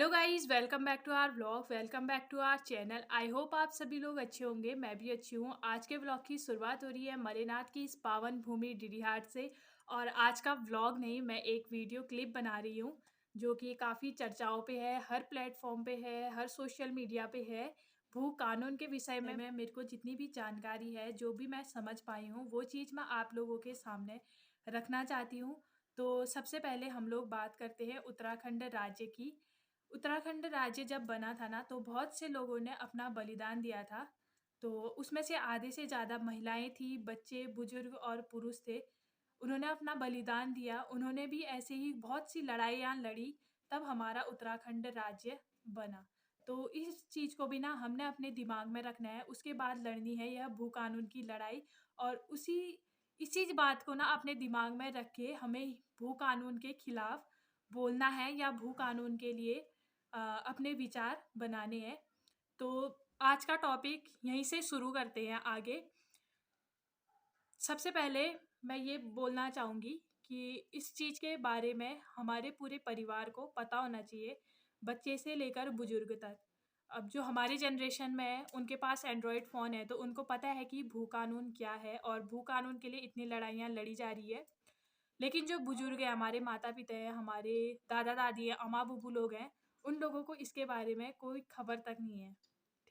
Hello guys, welcome back to our vlog. Welcome back to our channel. I hope आप सभी लोग अच्छे होंगे। मैं भी अच्छी हूँ। आज के व्लॉग की शुरुआत हो रही है मलेनाथ की इस पावन भूमि डीडीहाट से। और आज का व्लॉग नहीं, मैं एक वीडियो क्लिप बना रही हूँ जो कि काफ़ी चर्चाओं पे है, हर प्लेटफॉर्म पे है, हर सोशल मीडिया पे है। भू कानून के विषय में मेरे को जितनी भी जानकारी है, जो भी मैं समझ पाई हूँ, वो चीज़ मैं आप लोगों के सामने रखना चाहती हूँ। तो सबसे पहले हम लोग बात करते हैं उत्तराखंड राज्य की। उत्तराखंड राज्य जब बना था ना, तो बहुत से लोगों ने अपना बलिदान दिया था। तो उसमें से आधे से ज़्यादा महिलाएं थी, बच्चे, बुजुर्ग और पुरुष थे। उन्होंने अपना बलिदान दिया। उन्होंने भी ऐसे ही बहुत सी लड़ाइयाँ लड़ी, तब हमारा उत्तराखंड राज्य बना। तो इस चीज़ को भी ना हमने अपने दिमाग में रखना है। उसके बाद लड़नी है यह भू कानून की लड़ाई। और इसी बात को ना अपने दिमाग में रख के हमें भू कानून के खिलाफ बोलना है या भू कानून के लिए अपने विचार बनाने हैं। तो आज का टॉपिक यहीं से शुरू करते हैं आगे। सबसे पहले मैं ये बोलना चाहूँगी कि इस चीज़ के बारे में हमारे पूरे परिवार को पता होना चाहिए, बच्चे से लेकर बुजुर्ग तक। अब जो हमारी जनरेशन में है, उनके पास एंड्रॉयड फ़ोन है, तो उनको पता है कि भू कानून क्या है और भू कानून के लिए इतनी लड़ाइयाँ लड़ी जा रही है। लेकिन जो बुजुर्ग हैं, हमारे माता-पिता हैं, हमारे दादा-दादी हैं, अम्मा-बुबु लोग हैं, उन लोगों को इसके बारे में कोई खबर तक नहीं है,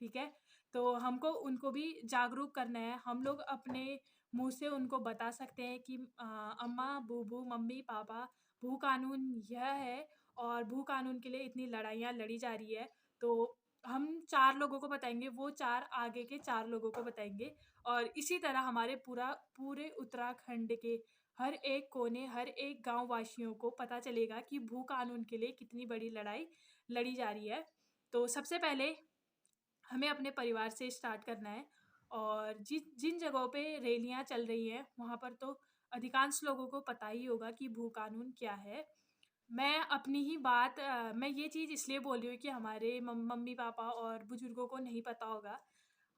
ठीक है? तो हमको उनको भी जागरूक करना है। हम लोग अपने मुँह से उनको बता सकते हैं कि अम्मा, बुबु, मम्मी, पापा, भू कानून यह है और भू कानून के लिए इतनी लड़ाइयाँ लड़ी जा रही है। तो हम 4 लोगों को बताएँगे, वो 4 आगे के 4 लोगों को बताएँगे और इसी तरह हमारे पूरे उत्तराखंड के हर एक कोने, हर एक गाँव वासियों को पता चलेगा कि भू कानून के लिए कितनी बड़ी लड़ाई लड़ी जा रही है। तो सबसे पहले हमें अपने परिवार से स्टार्ट करना है। और जिन जगहों पे रैलियाँ चल रही हैं, वहाँ पर तो अधिकांश लोगों को पता ही होगा कि भू कानून क्या है। मैं अपनी ही बात मैं ये चीज़ इसलिए बोल रही हूँ कि हमारे मम्मी-पापा और बुजुर्गों को नहीं पता होगा,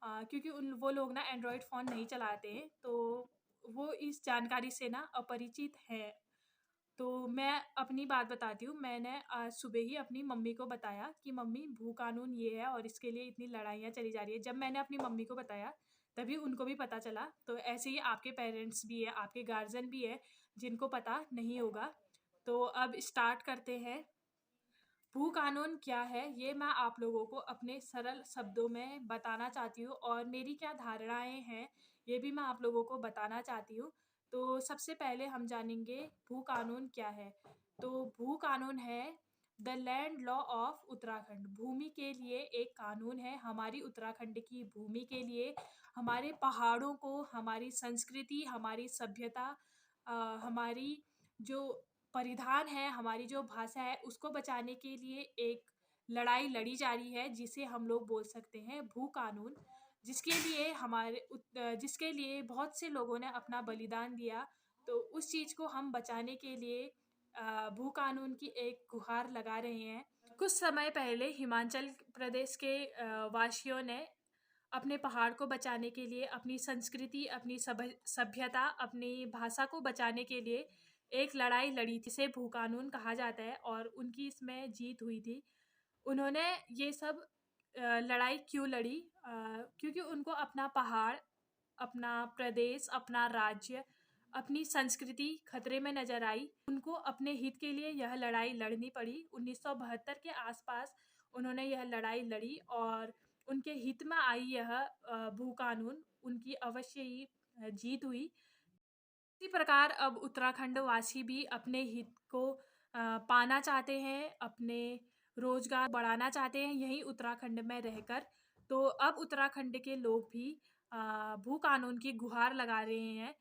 क्योंकि वो लोग ना एंड्रॉयड फ़ोन नहीं चलाते हैं, तो वो इस जानकारी से ना अपरिचित हैं। तो मैं अपनी बात बताती हूँ। मैंने आज सुबह ही अपनी मम्मी को बताया कि मम्मी, भू कानून ये है और इसके लिए इतनी लड़ाइयाँ चली जा रही है। जब मैंने अपनी मम्मी को बताया, तभी उनको भी पता चला। तो ऐसे ही आपके पेरेंट्स भी हैं, आपके गार्जियन भी हैं, जिनको पता नहीं होगा। तो अब स्टार्ट करते हैं। भू कानून क्या है, ये मैं आप लोगों को अपने सरल शब्दों में बताना चाहती हूँ और मेरी क्या धारणाएँ हैं, ये भी मैं आप लोगों को बताना चाहती हूँ। तो सबसे पहले हम जानेंगे भू कानून क्या है। तो भू कानून है the land law of Uttarakhand. भूमि के लिए एक कानून है, हमारी उत्तराखंड की भूमि के लिए, हमारे पहाड़ों को, हमारी संस्कृति, हमारी सभ्यता, हमारी जो परिधान है, हमारी जो भाषा है, उसको बचाने के लिए एक लड़ाई लड़ी जा रही है, जिसे हम लोग बोल सकते हैं भू कानून। जिसके लिए बहुत से लोगों ने अपना बलिदान दिया। तो उस चीज़ को हम बचाने के लिए भू कानून की एक गुहार लगा रहे हैं। कुछ समय पहले हिमाचल प्रदेश के वासियों ने अपने पहाड़ को बचाने के लिए, अपनी संस्कृति, अपनी सभ्यता, अपनी भाषा को बचाने के लिए एक लड़ाई लड़ी थी, जिसे भू कानून कहा जाता है और उनकी इसमें जीत हुई थी। उन्होंने ये सब लड़ाई क्यों लड़ी? क्योंकि उनको अपना पहाड़, अपना प्रदेश, अपना राज्य, अपनी संस्कृति खतरे में नज़र आई। उनको अपने हित के लिए यह लड़ाई लड़नी पड़ी। 1972 के आसपास उन्होंने यह लड़ाई लड़ी और उनके हित में आई यह भू कानून, उनकी अवश्य ही जीत हुई। इसी प्रकार अब उत्तराखंड वासी भी अपने हित को पाना चाहते हैं, अपने रोजगार बढ़ाना चाहते हैं यहीं उत्तराखंड में रहकर। तो अब उत्तराखंड के लोग भी भू कानून की गुहार लगा रहे हैं।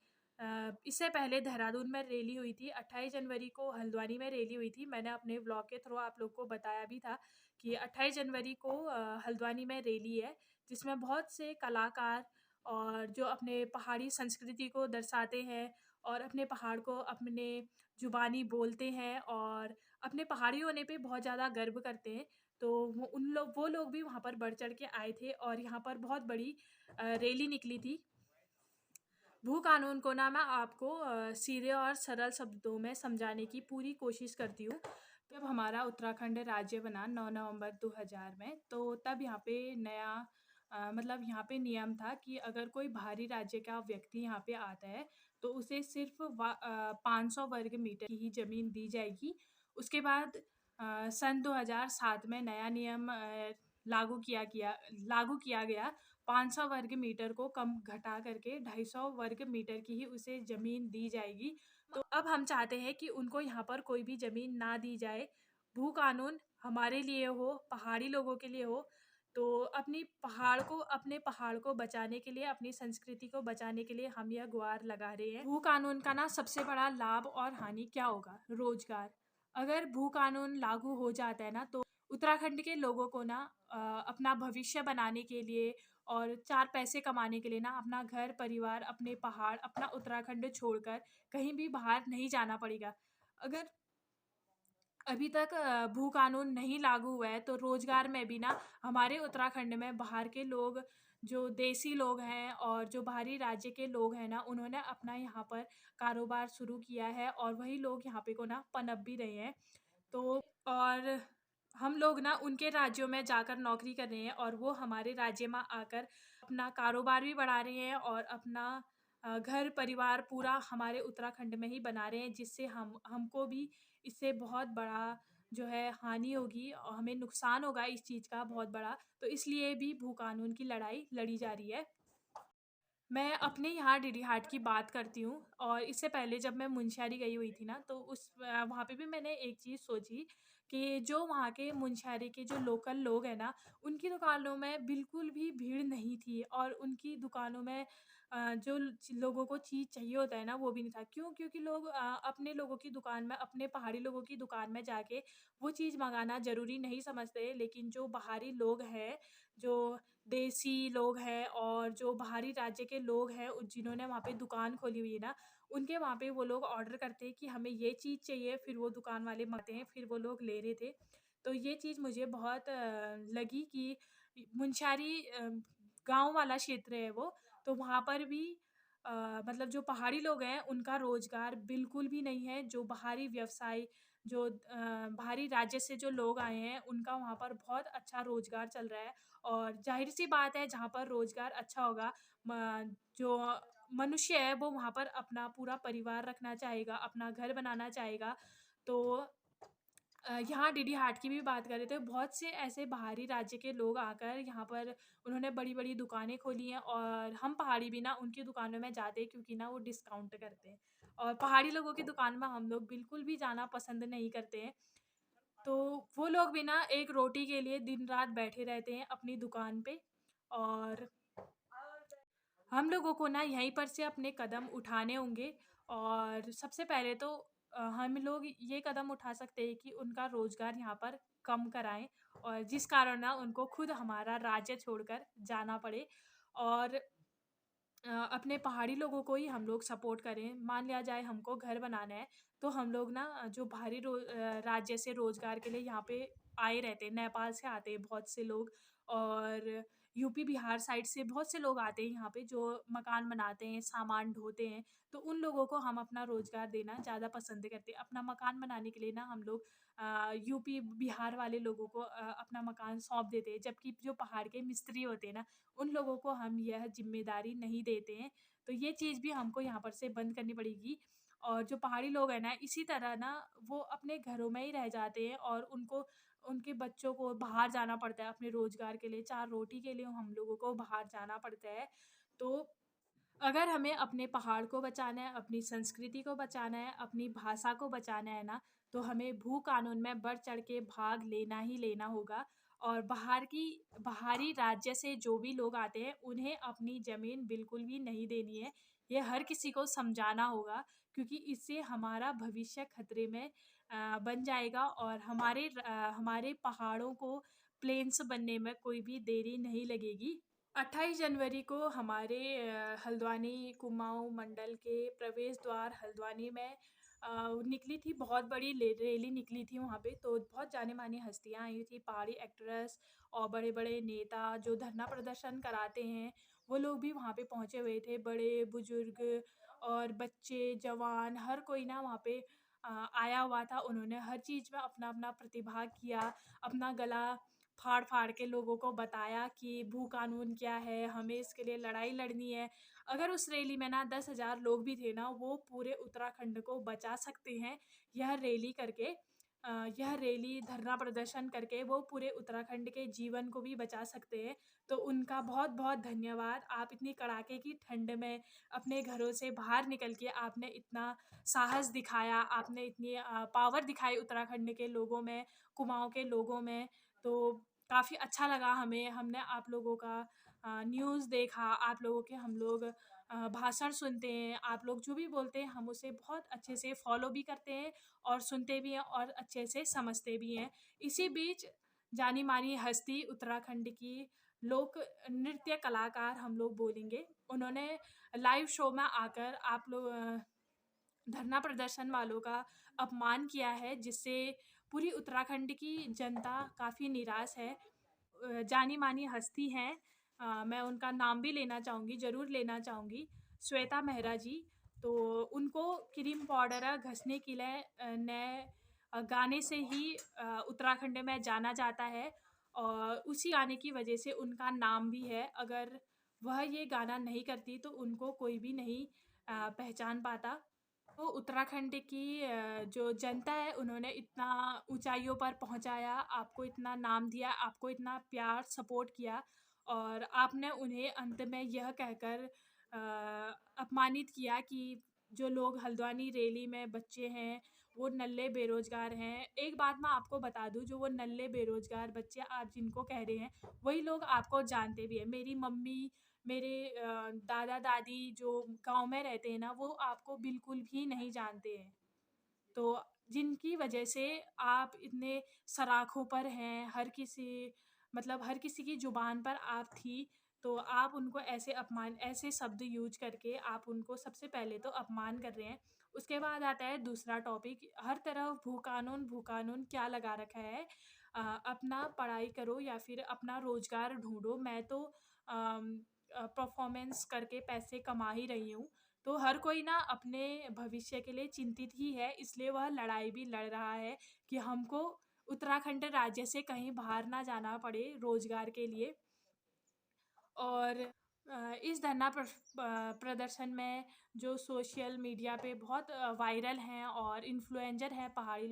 इससे पहले देहरादून में रैली हुई थी, 28 जनवरी को हल्द्वानी में रैली हुई थी। मैंने अपने ब्लॉग के थ्रू आप लोग को बताया भी था कि 28 जनवरी को हल्द्वानी में रैली है, जिसमें बहुत से कलाकार और जो अपने पहाड़ी संस्कृति को दर्शाते हैं और अपने पहाड़ को अपने ज़ुबानी बोलते हैं और अपने पहाड़ी होने पे बहुत ज़्यादा गर्व करते हैं। तो वो लोग भी वहाँ पर बढ़ चढ़ के आए थे और यहाँ पर बहुत बड़ी रैली निकली थी। भू कानून को ना मैं आपको सीधे और सरल शब्दों में समझाने की पूरी कोशिश करती हूँ। जब हमारा उत्तराखंड राज्य बना 9 नवंबर 2000 में, तो तब यहाँ पे नया मतलब यहाँ पे नियम था कि अगर कोई बाहरी राज्य का व्यक्ति यहाँ पे आता है, तो उसे सिर्फ़ 500 वर्ग मीटर की ही ज़मीन दी जाएगी। उसके बाद सन 2007 में नया नियम लागू किया गया। 500 वर्ग मीटर को कम घटा करके 250 वर्ग मीटर की ही उसे ज़मीन दी जाएगी। तो अब हम चाहते हैं कि उनको यहाँ पर कोई भी ज़मीन ना दी जाए। भू कानून हमारे लिए हो, पहाड़ी लोगों के लिए हो, तो अपने पहाड़ को बचाने के लिए, अपनी संस्कृति को बचाने के लिए हम यह गुहार लगा रहे हैं। भू कानून का ना सबसे बड़ा लाभ और हानि क्या होगा? रोज़गार। अगर भू कानून लागू हो जाता है ना, तो उत्तराखंड के लोगों को ना अपना भविष्य बनाने के लिए और 4 पैसे कमाने के लिए ना अपना घर परिवार, अपने पहाड़, अपना उत्तराखंड छोड़कर कहीं भी बाहर नहीं जाना पड़ेगा। अगर अभी तक भू कानून नहीं लागू हुआ है, तो रोज़गार में भी ना हमारे उत्तराखंड में बाहर के लोग, जो देसी लोग हैं और जो बाहरी राज्य के लोग हैं ना, उन्होंने अपना यहाँ पर कारोबार शुरू किया है और वही लोग यहाँ पे को ना पनप भी रहे हैं। तो और हम लोग ना उनके राज्यों में जाकर नौकरी कर रहे हैं और वो हमारे राज्य में आकर अपना कारोबार भी बढ़ा रहे हैं और अपना घर परिवार पूरा हमारे उत्तराखंड में ही बना रहे हैं, जिससे हमको भी इससे बहुत बड़ा जो है हानि होगी और हमें नुकसान होगा इस चीज़ का बहुत बड़ा। तो इसलिए भी भू कानून की लड़ाई लड़ी जा रही है। मैं अपने यहाँ डीडीहाट की बात करती हूँ और इससे पहले जब मैं मुनस्यारी गई हुई थी ना, तो वहाँ पे भी मैंने एक चीज़ सोची कि जो वहाँ के मुनस्यारी के जो लोकल लोग हैं ना, उनकी दुकानों में बिल्कुल भी भीड़ नहीं थी और उनकी दुकानों में जो लोगों को चीज़ चाहिए होता है ना, वो भी नहीं था। क्यों? क्योंकि लोग अपने लोगों की दुकान में, अपने पहाड़ी लोगों की दुकान में जाके वो चीज़ मँगाना ज़रूरी नहीं समझते। लेकिन जो बाहरी लोग हैं, जो देसी लोग हैं और जो बाहरी राज्य के लोग हैं जिन्होंने वहाँ पे दुकान खोली हुई है ना, उनके वहाँ पे वो लोग ऑर्डर करते हैं कि हमें ये चीज़ चाहिए, फिर वो दुकान वाले मंगाते हैं, फिर वो लोग ले रहे थे। तो ये चीज़ मुझे बहुत लगी कि मुनस्यारी गाँव वाला क्षेत्र है वो, तो वहाँ पर भी मतलब जो पहाड़ी लोग हैं उनका रोज़गार बिल्कुल भी नहीं है। जो बाहरी व्यवसाय, जो बाहरी राज्य से जो लोग आए हैं, उनका वहाँ पर बहुत अच्छा रोज़गार चल रहा है। और ज़ाहिर-सी बात है, जहाँ पर रोज़गार अच्छा होगा, जो मनुष्य है वो वहाँ पर अपना पूरा परिवार रखना चाहेगा, अपना घर बनाना चाहेगा। तो यहाँ डीडीहाट की भी बात करें तो बहुत से ऐसे बाहरी राज्य के लोग आकर यहाँ पर उन्होंने बड़ी-बड़ी दुकानें खोली हैं और हम पहाड़ी भी ना उनकी दुकानों में जाते हैं, क्योंकि ना वो डिस्काउंट करते हैं। और पहाड़ी लोगों की दुकान में हम लोग बिल्कुल भी जाना पसंद नहीं करते हैं। तो वो लोग भी ना एक रोटी के लिए दिन-रात बैठे रहते हैं अपनी दुकान पे। और हम लोगों को ना यहीं पर से अपने कदम उठाने होंगे और सबसे पहले तो हम लोग ये कदम उठा सकते हैं कि उनका रोज़गार यहाँ पर कम कराएँ और जिस कारण ना उनको खुद हमारा राज्य छोड़कर जाना पड़े। और अपने पहाड़ी लोगों को ही हम लोग सपोर्ट करें। मान लिया जाए हमको घर बनाना है, तो हम लोग ना जो बाहरी राज्य से रोज़गार के लिए यहाँ पे आए रहते हैं, नेपाल से आते हैं बहुत से लोग और यूपी, बिहार साइड से बहुत से लोग आते हैं यहाँ पे जो मकान बनाते हैं, सामान ढोते हैं। तो उन लोगों को हम अपना रोज़गार देना ज़्यादा पसंद करते हैं। अपना मकान बनाने के लिए ना हम लोग यूपी, बिहार वाले लोगों को अपना मकान सौंप देते हैं। जबकि जो पहाड़ के मिस्त्री होते हैं ना, उन लोगों को हम यह ज़िम्मेदारी नहीं देते हैं। तो ये चीज़ भी हमको यहाँ पर से बंद करनी पड़ेगी। और जो पहाड़ी लोग हैं ना, इसी तरह ना वो अपने घरों में ही रह जाते हैं और उनको, उनके बच्चों को बाहर जाना पड़ता है अपने रोज़गार के लिए, 4 रोटी के लिए हम लोगों को बाहर जाना पड़ता है। तो अगर हमें अपने पहाड़ को बचाना है, अपनी संस्कृति को बचाना है, अपनी भाषा को बचाना है ना, तो हमें भू कानून में बढ़-चढ़ के भाग लेना ही लेना होगा। और बाहरी राज्य से जो भी लोग आते हैं, उन्हें अपनी ज़मीन बिल्कुल भी नहीं देनी है। ये हर किसी को समझाना होगा, क्योंकि इससे हमारा भविष्य खतरे में बन जाएगा और हमारे पहाड़ों को प्लेन्स बनने में कोई भी देरी नहीं लगेगी। 28 जनवरी को हमारे हल्द्वानी कुमाऊँ मंडल के प्रवेश द्वार हल्द्वानी में निकली थी, बहुत बड़ी रैली निकली थी वहाँ पे। तो बहुत जानी-मानी हस्तियाँ आई थी, पहाड़ी एक्ट्रेस और बड़े-बड़े नेता जो धरना प्रदर्शन कराते हैं, वो लोग भी वहाँ पे पहुँचे हुए थे। बड़े-बुजुर्ग और बच्चे, जवान हर कोई ना वहाँ पे आया हुआ था, उन्होंने हर चीज़ में अपना-अपना प्रतिभाग किया, अपना गला फाड़-फाड़ के लोगों को बताया कि भू कानून क्या है, हमें इसके लिए लड़ाई लड़नी है। अगर उस रैली में ना 10,000 लोग भी थे ना, वो पूरे उत्तराखंड को बचा सकते हैं, यह रैली करके। यह रैली धरना प्रदर्शन करके वो पूरे उत्तराखंड के जीवन को भी बचा सकते हैं। तो उनका बहुत-बहुत धन्यवाद। आप इतनी कड़ाके की ठंड में अपने घरों से बाहर निकल के आपने इतना साहस दिखाया, आपने इतनी पावर दिखाई उत्तराखंड के लोगों में, कुमाऊँ के लोगों में। तो काफ़ी अच्छा लगा हमें, हमने आप लोगों का न्यूज़ देखा, आप लोगों के हम लोग भाषण सुनते हैं, आप लोग जो भी बोलते हैं हम उसे बहुत अच्छे से फ़ॉलो भी करते हैं और सुनते भी हैं और अच्छे से समझते भी हैं। इसी बीच जानी-मानी हस्ती उत्तराखंड की लोक नृत्य कलाकार हम लोग बोलेंगे, उन्होंने लाइव शो में आकर आप लोग धरना प्रदर्शन वालों का अपमान किया है, जिससे पूरी उत्तराखंड की जनता काफ़ी निराश है। जानी-मानी हस्ती हैं, मैं उनका नाम भी लेना चाहूँगी, ज़रूर लेना चाहूँगी, श्वेता मेहरा जी। तो उनको क्रीम पाउडर घसने के लिए गाने से ही उत्तराखंड में जाना जाता है और उसी गाने की वजह से उनका नाम भी है। अगर वह ये गाना नहीं करती तो उनको कोई भी नहीं पहचान पाता। तो उत्तराखंड की जो जनता है उन्होंने इतना ऊँचाइयों पर पहुँचाया, आपको इतना नाम दिया, आपको इतना प्यार सपोर्ट किया और आपने उन्हें अंत में यह कहकर अपमानित किया कि जो लोग हल्द्वानी रैली में बच्चे हैं, वो नल्ले बेरोज़गार हैं। एक बात मैं आपको बता दूँ, जो वो नल्ले बेरोज़गार बच्चे आप जिनको कह रहे हैं, वही लोग आपको जानते भी हैं। मेरी मम्मी, मेरे दादा-दादी जो गाँव में रहते हैं ना, वो आपको बिल्कुल भी नहीं जानते हैं। तो जिनकी वजह से आप इतने सराखों पर हैं, हर किसी की ज़ुबान पर आप थी, तो आप उनको ऐसे शब्द यूज़ करके आप उनको सबसे पहले तो अपमान कर रहे हैं। उसके बाद आता है दूसरा टॉपिक, हर तरफ भू कानून क्या लगा रखा है। अपना पढ़ाई करो या फिर अपना रोज़गार ढूँढो, मैं तो परफ़ॉर्मेंस करके पैसे कमा ही रही हूँ। तो हर कोई ना अपने भविष्य के लिए चिंतित ही है, इसलिए वह लड़ाई भी लड़ रहा है कि हमको उत्तराखंड राज्य से कहीं बाहर ना जाना पड़े रोज़गार के लिए। और इस प्रदर्शन में जो सोशल मीडिया पे बहुत वायरल हैं और इन्फ्लुएंसर हैं पहाड़ी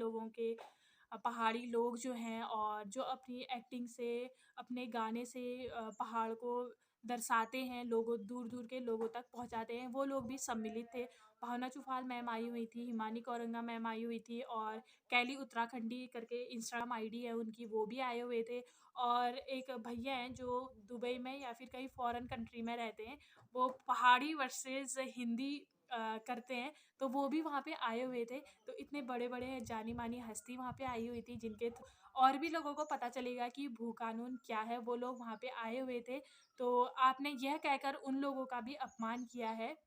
लोग जो हैं और जो अपनी एक्टिंग से, अपने गाने से पहाड़ को दर्शाते हैं, लोगों दूर-दूर के लोगों तक पहुँचाते हैं, वो लोग भी सम्मिलित थे। भावना चुफाल मैम आई हुई थी, हिमानी कोरंगा मैम आई हुई थी और कैली उत्तराखंडी करके इंस्टाग्राम आईडी है उनकी, वो भी आए हुए थे। और एक भैया हैं जो दुबई में या फिर कहीं फ़ॉरेन कंट्री में रहते हैं, वो पहाड़ी वर्सेस हिंदी करते हैं, तो वो भी वहाँ पे आए हुए थे। तो इतने बड़े-बड़े जानी-मानी हस्ती वहाँ पे आई हुई थी जिनके और भी लोगों को पता चलेगा कि भू कानून क्या है, वो लोग वहाँ पे आए हुए थे। तो आपने यह कहकर उन लोगों का भी अपमान किया है।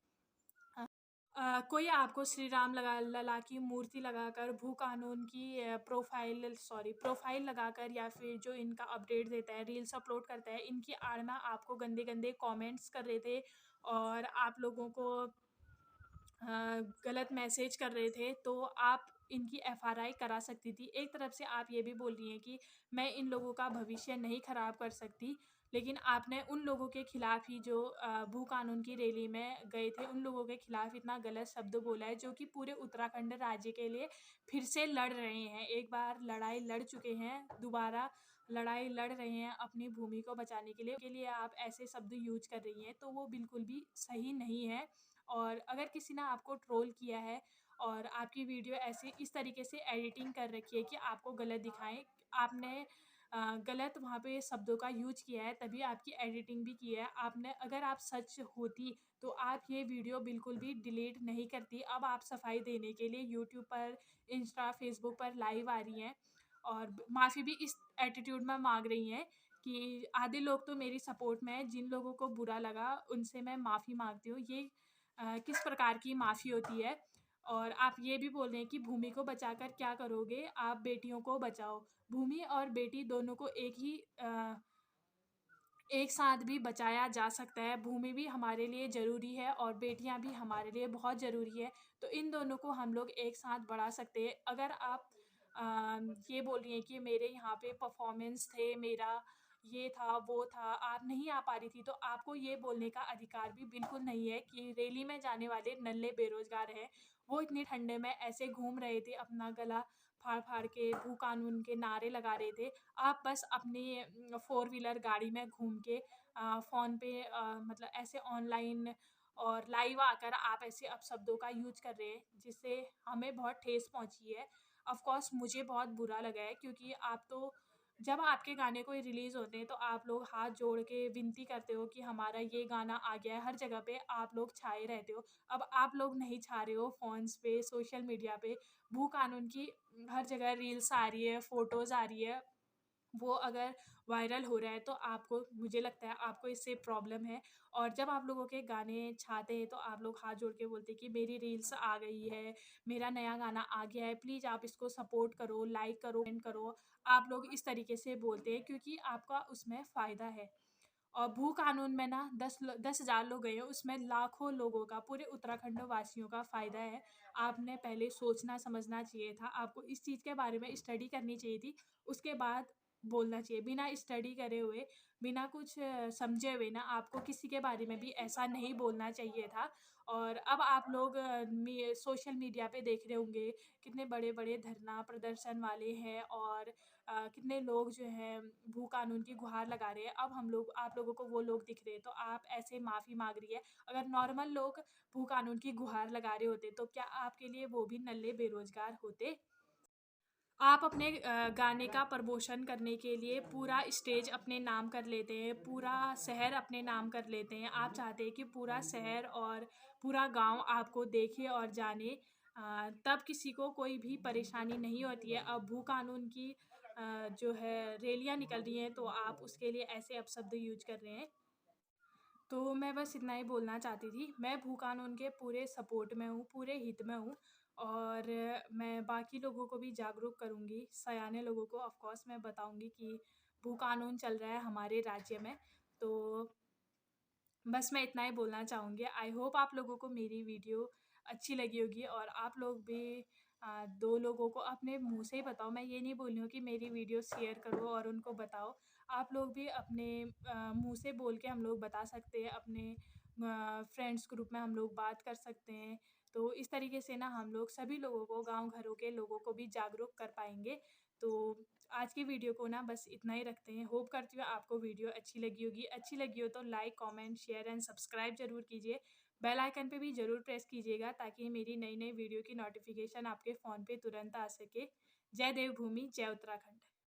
कोई आपको श्री राम लला की मूर्ति लगाकर भू कानून की प्रोफाइल लगाकर या फिर जो इनका अपडेट देता है, रील्स अपलोड करता है, इनकी आड़ में आपको गंदे-गंदे कमेंट्स कर रहे थे और आप लोगों को गलत मैसेज कर रहे थे, तो आप इनकी एफआरआई करा सकती थी। एक तरफ से आप ये भी बोल रही हैं कि मैं इन लोगों का भविष्य नहीं ख़राब कर सकती, लेकिन आपने उन लोगों के खिलाफ़ ही जो भू कानून की रैली में गए थे, उन लोगों के खिलाफ़ इतना गलत शब्द बोला है, जो कि पूरे उत्तराखंड राज्य के लिए फिर से लड़ रहे हैं। एक बार लड़ाई लड़ चुके हैं, दोबारा लड़ाई लड़ रहे हैं अपनी भूमि को बचाने के लिए आप ऐसे शब्द यूज़ कर रही हैं, तो वो बिल्कुल भी सही नहीं है। और अगर किसी ने आपको ट्रोल किया है और आपकी वीडियो ऐसे इस तरीके से एडिटिंग कर रखी है कि आपको गलत दिखाएँ, आपने गलत वहाँ पे शब्दों का यूज़ किया है, तभी आपकी एडिटिंग भी की है। अगर आप सच होती, तो आप ये वीडियो बिल्कुल भी डिलीट नहीं करती। अब आप सफाई देने के लिए यूट्यूब पर, इंस्टा, फेसबुक पर लाइव आ रही हैं और माफ़ी भी इस एटीट्यूड में माँग रही हैं कि आधे लोग तो मेरी सपोर्ट में हैं, जिन लोगों को बुरा लगा उनसे मैं माफ़ी माँगती हूँ। ये किस प्रकार की माफ़ी होती है? और आप ये भी बोल रहे हैं कि भूमि को बचाकर क्या करोगे? आप बेटियों को बचाओ। भूमि और बेटी दोनों को एक साथ भी बचाया जा सकता है। भूमि भी हमारे लिए ज़रूरी है और बेटियाँ भी हमारे लिए बहुत ज़रूरी है। तो इन दोनों को हम लोग एक साथ बढ़ा सकते हैं। अगर आप ये बोल रही हैं कि मेरे यहाँ पे परफ़ॉर्मेंस थे, मेरा ये था, वो था, आप नहीं आ पा रही थी, तो आपको ये बोलने का अधिकार भी बिल्कुल नहीं है कि रैली में जाने वाले नल्ले बेरोज़गार हैं। वो इतनी ठंडे में ऐसे घूम रहे थे, अपना गला फाड़-फाड़ के भू कानून के नारे लगा रहे थे। आप बस अपनी फ़ोर व्हीलर गाड़ी में घूम के फ़ोन पे मतलब ऐसे ऑनलाइन और लाइव आकर आप ऐसे अपशब्दों का यूज़ कर रहे हैं, जिससे हमें बहुत ठेस पहुँची है। ऑफ़ कोर्स मुझे बहुत बुरा लगा है, क्योंकि आप तो जब आपके गाने कोई रिलीज़ होते हैं तो आप लोग हाथ जोड़ के विनती करते हो कि हमारा ये गाना आ गया है, हर जगह पे आप लोग छाए रहते हो। अब आप लोग नहीं छा रहे हो फ़ोन्स पे, सोशल मीडिया पे, भू कानून की हर जगह रील्स आ रही है, फ़ोटोज़ आ रही है। वो अगर वायरल हो रहा है तो आपको, मुझे लगता है आपको इससे प्रॉब्लम है। और जब आप लोगों के गाने छाते हैं तो आप लोग हाथ जोड़ के बोलते हैं कि मेरी रील्स आ गई है, मेरा नया गाना आ गया है, प्लीज़ आप इसको सपोर्ट करो, लाइक करो, कमेंट करो। आप लोग इस तरीके से बोलते हैं क्योंकि आपका उसमें फ़ायदा है। और भू कानून में ना 10,000 लोग गए हैं, उसमें लाखों लोगों का, पूरे उत्तराखंड वासियों का फ़ायदा है। आपने पहले सोचना समझना चाहिए था, आपको इस चीज़ के बारे में स्टडी करनी चाहिए थी, उसके बाद बोलना चाहिए। बिना स्टडी करे हुए, बिना कुछ समझे हुए ना आपको किसी के बारे में भी ऐसा नहीं बोलना चाहिए था। और अब आप लोग सोशल मीडिया पे देख रहे होंगे कितने बड़े-बड़े धरना प्रदर्शन वाले हैं और कितने लोग जो हैं भू कानून की गुहार लगा रहे हैं। अब हम लोग, आप लोगों को वो लोग दिख रहे हैं तो आप ऐसे माफ़ी माँग रही है। अगर नॉर्मल लोग भू कानून की गुहार लगा रहे होते तो क्या आपके लिए वो भी नल्ले बेरोज़गार होते? आप अपने गाने का प्रमोशन करने के लिए पूरा स्टेज अपने नाम कर लेते हैं, पूरा शहर अपने नाम कर लेते हैं। आप चाहते हैं कि पूरा शहर और पूरा गाँव आपको देखे और जाने, तब किसी को कोई भी परेशानी नहीं होती है। अब भू कानून की जो है रैलियाँ निकल रही हैं तो आप उसके लिए ऐसे अपशब्द यूज़ कर रहे हैं। तो मैं बस इतना ही बोलना चाहती थी। मैं भू कानून के पूरे सपोर्ट में हूँ, पूरे हित में हूँ और मैं बाकी लोगों को भी जागरूक करूँगी, सयाने लोगों को ऑफ़ कोर्स मैं बताऊँगी कि भू कानून चल रहा है हमारे राज्य में। तो बस मैं इतना ही बोलना चाहूँगी। आई होप आप लोगों को मेरी वीडियो अच्छी लगी होगी और आप लोग भी 2 लोगों को अपने मुँह से ही बताओ। मैं ये नहीं बोल रही हूँ कि मेरी वीडियो शेयर करो और उनको बताओ। आप लोग भी अपने मुँह से बोल के हम लोग बता सकते हैं, अपने फ्रेंड्स ग्रुप में हम लोग बात कर सकते हैं। तो इस तरीके से ना हम लोग सभी लोगों को, गाँव घरों के लोगों को भी जागरूक कर पाएँगे। तो आज की वीडियो को ना बस इतना ही रखते हैं। होप करती हूँ आपको वीडियो अच्छी लगी होगी। अच्छी लगी हो तो like, comment, share and subscribe ज़रूर कीजिए। बेल आइकन पे भी ज़रूर प्रेस कीजिएगा ताकि मेरी नई-नई वीडियो की नोटिफ़िकेशन आपके फ़ोन पे तुरंत आ सके। जय देवभूमि, जय उत्तराखंड।